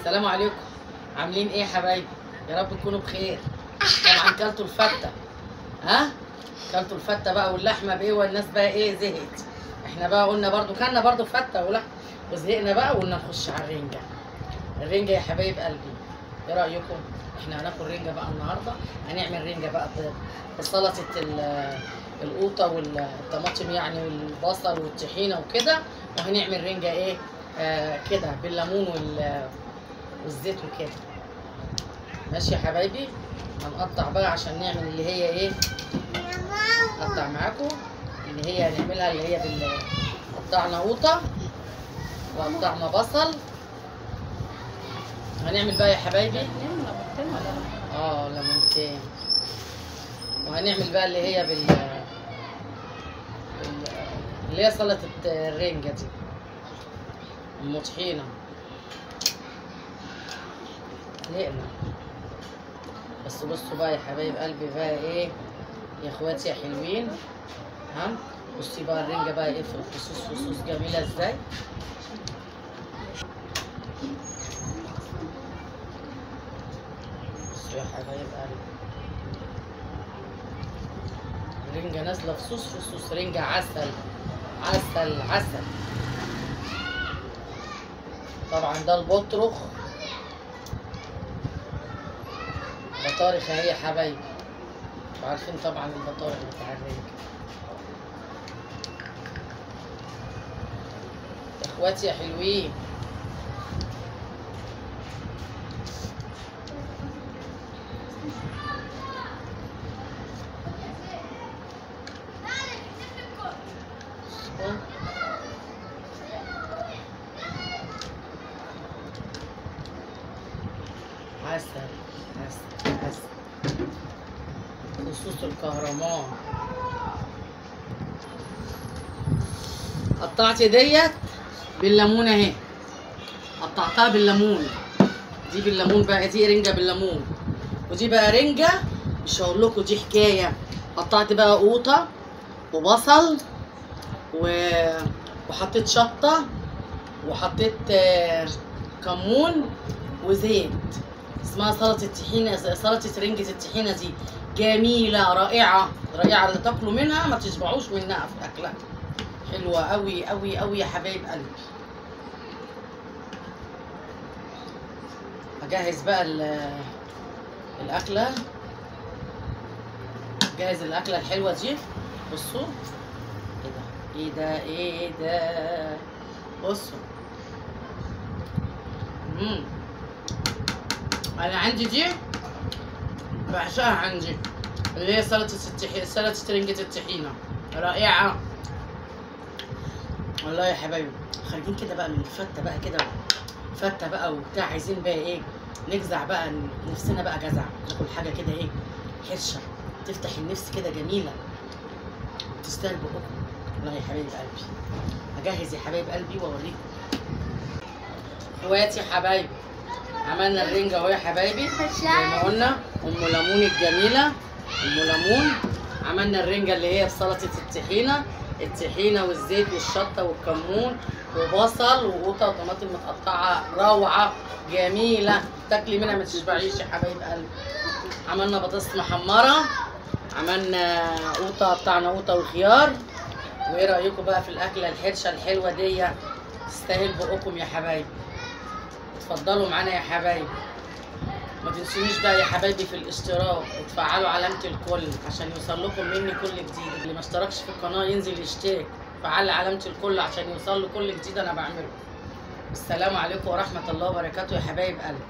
السلام عليكم، عاملين ايه يا حبايبي؟ يا رب تكونوا بخير. طبعا كلتوا الفته، ها؟ كلتوا الفته بقى واللحمه بايه، والناس بقى ايه زهقت. احنا بقى قلنا برضو كلنا برضو فته ولحمه وزهقنا بقى، وقلنا نخش على الرنجه. الرنجه يا حبايب قلبي، ايه رايكم؟ احنا هناكل رنجه بقى النهارده. هنعمل رنجه بقى بسلطه القوطه والطماطم يعني والبصل والطحينه وكده، وهنعمل رنجه ايه كده بالليمون والزيت وكده. ماشي يا حبايبي، هنقطع بقى عشان نعمل اللي هي ايه، اقطع معاكم اللي هي هنعملها اللي هي قطعنا قوطه وقطعنا بصل. هنعمل بقى يا حبايبي ليمونتين، وهنعمل بقى اللي هي اللي هي سلطه الرنجه دي ام طحينه. لقنا بس بصوا بقى يا حبايب قلبي بقى ايه يا اخواتي يا حلوين، ها؟ بصي بقى الرنجه بقى ايه في فصوص جميله ازاي. بصوا يا حبايب قلبي، الرنجه نازله فصوص رنجه عسل عسل عسل. طبعا ده البطرخ، بطارخ اهي يا حبايبي، انتوا عارفين طبعا البطارخ بتاع الرنجة. يا اخواتي يا حلوين، عسل عسل عسل، فصوص الكهرمان. قطعت ديت بالليمون اهي، قطعتها بالليمون. دي بالليمون بقى، دي رنجه بالليمون، ودي بقى رنجه مش هقول لكم دي حكايه. قطعت بقى قوطه وبصل وحطيت شطه وحطيت كمون وزيت. اسمها سلطه الطحينه، سلطه رنجه الطحينه دي جميله رائعه رائعه، اللي تاكلوا منها ما تشبعوش منها في اكلها. حلوه قوي قوي قوي يا حبايب قلبي. هجهز بقى الاكله، جهز الاكله الحلوه دي. بصوا ايه ده ايه ده، بصوا. انا عندي دي بعشقها، عندي اللي هي سلطه رنجة الطحينه رائعه والله يا حبايبي. خارجين كده بقى من الفته بقى كده، فته بقى وبتاع، عايزين بقى ايه نجزع بقى نفسنا بقى، جزع ناكل حاجه كده ايه حرشه تفتح النفس كده جميله تستاهل بقكم والله يا حبايب قلبي. هجهز يا حبايب قلبي واوريكم. اخواتي يا حبايبي، عملنا الرنجه اهو يا حبايبي زي ما قلنا، ام ليمون الجميله، ام ليمون. عملنا الرنجه اللي هي بسلطه الطحينه والزيت والشطه والكمون وبصل وقوطه وطماطم متقطعه روعه جميله، تاكلي منها ما تشبعيش يا حبايب قلبي. عملنا بطاطس محمره، عملنا قوطه، قطعنا قوطه وخيار. وايه رايكم بقى في الاكله الحرشه الحلوه دي؟ تستاهل بقكم يا حبايبي. اتفضلوا معانا يا حبايبي. ما تنسونيش بقى يا حبايبي في الاشتراك، وتفعلوا علامه الكل عشان يوصل لكم مني كل جديد. اللي ما اشتركش في القناه ينزل يشترك، فعل علامه الكل عشان يوصل له كل جديد انا بعمله. السلام عليكم ورحمه الله وبركاته يا حبايب قلبي.